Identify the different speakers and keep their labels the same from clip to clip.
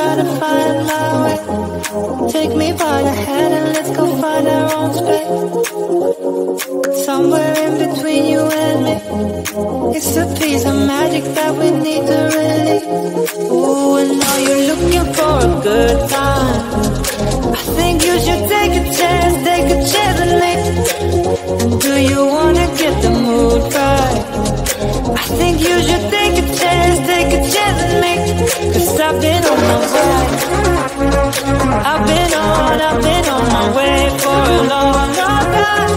Speaker 1: try to find my way. Take me by the hand and let's go find our own space. Somewhere in between you and me, it's a piece of magic that we need to release. Ooh, and now you're looking for a good time. I think you should take a chance with me. And do you wanna get the mood right? I think you should take a chance with me. 'Cause I've been on my way. I've been on my way for a long, long time.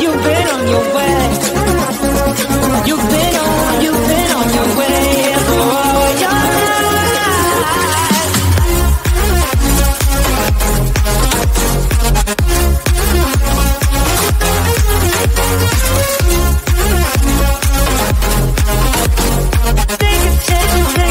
Speaker 1: You've been on your way. You've been on your way for all your life. Take a chance with me.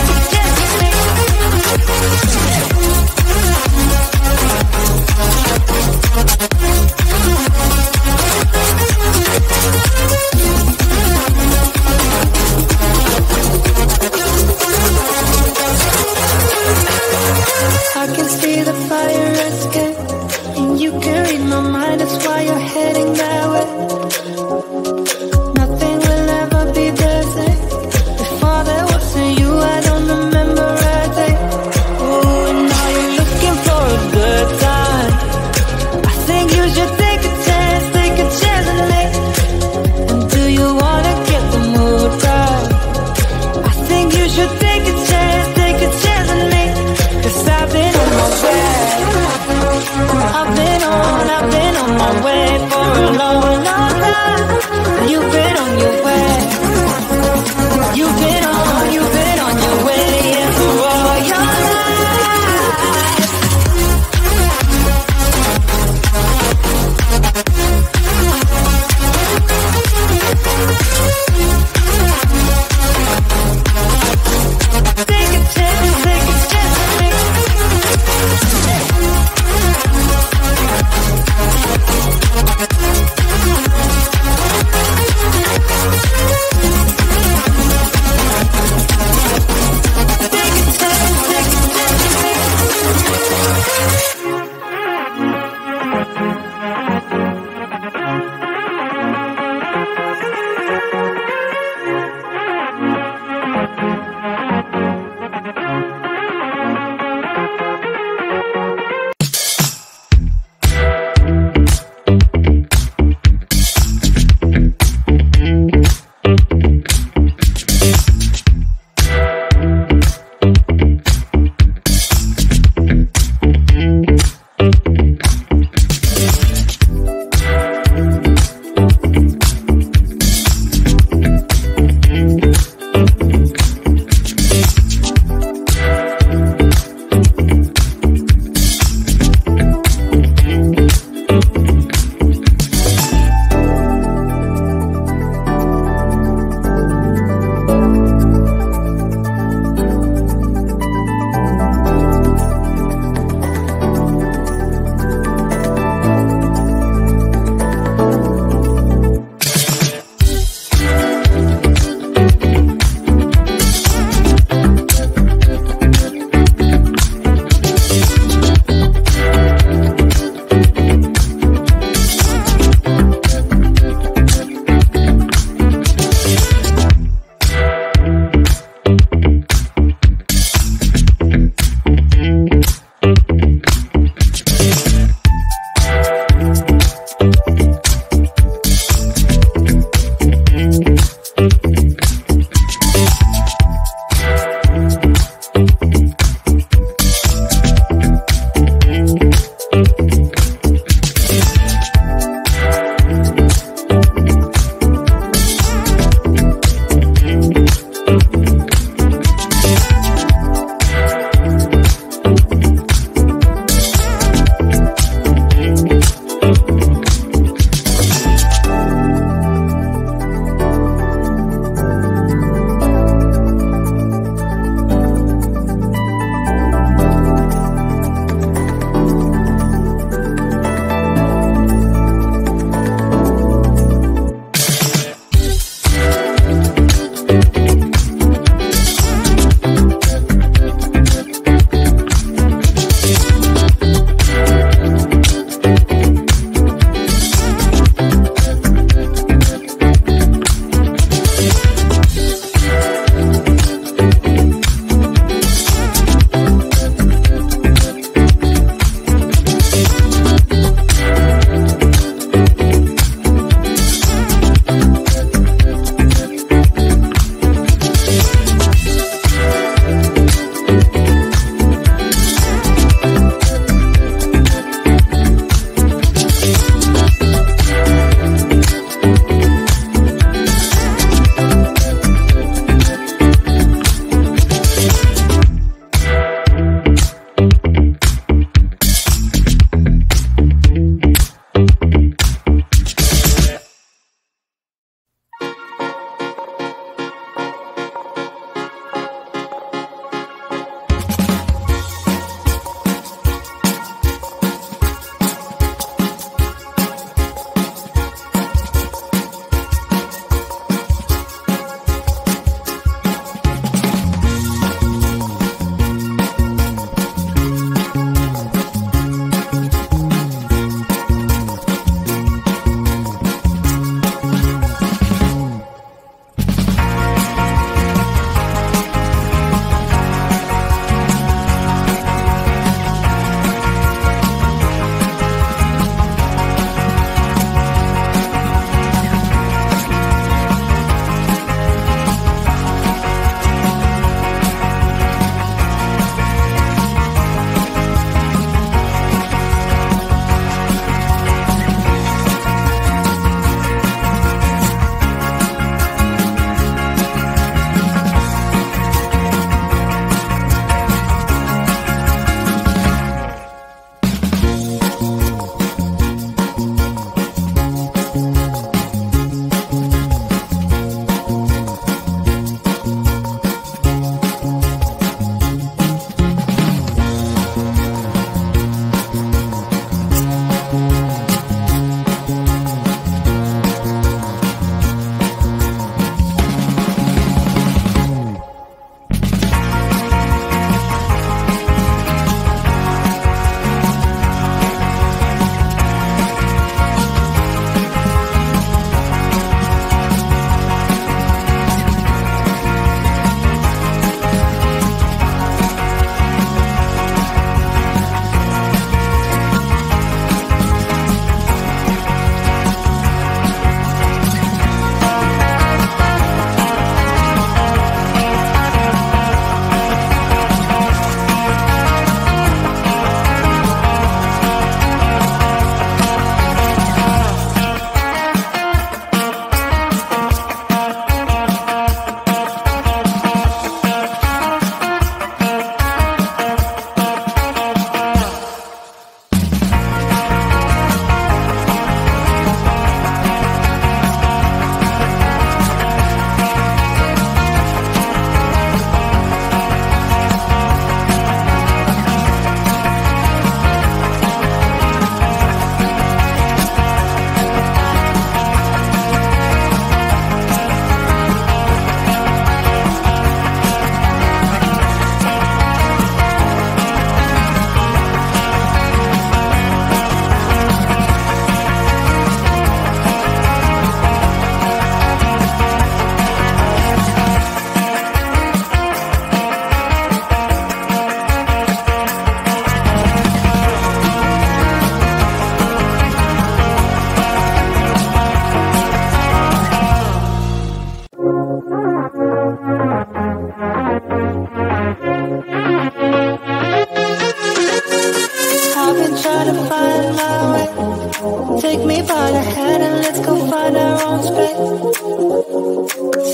Speaker 1: all ahead and let's go find our own space.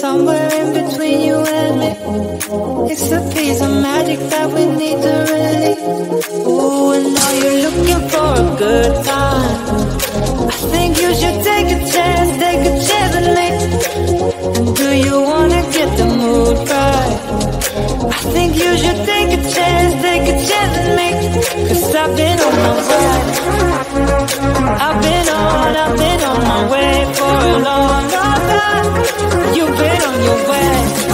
Speaker 1: Somewhere in between you and me, it's a piece of magic that we need to release. Ooh, and now you're looking for a good time. I think you should take a chance with me. And do you wanna get the mood right? I think you should take a chance with me. 'Cause I've been on my ride. I've been on my way for a long, long time. You've been on your way.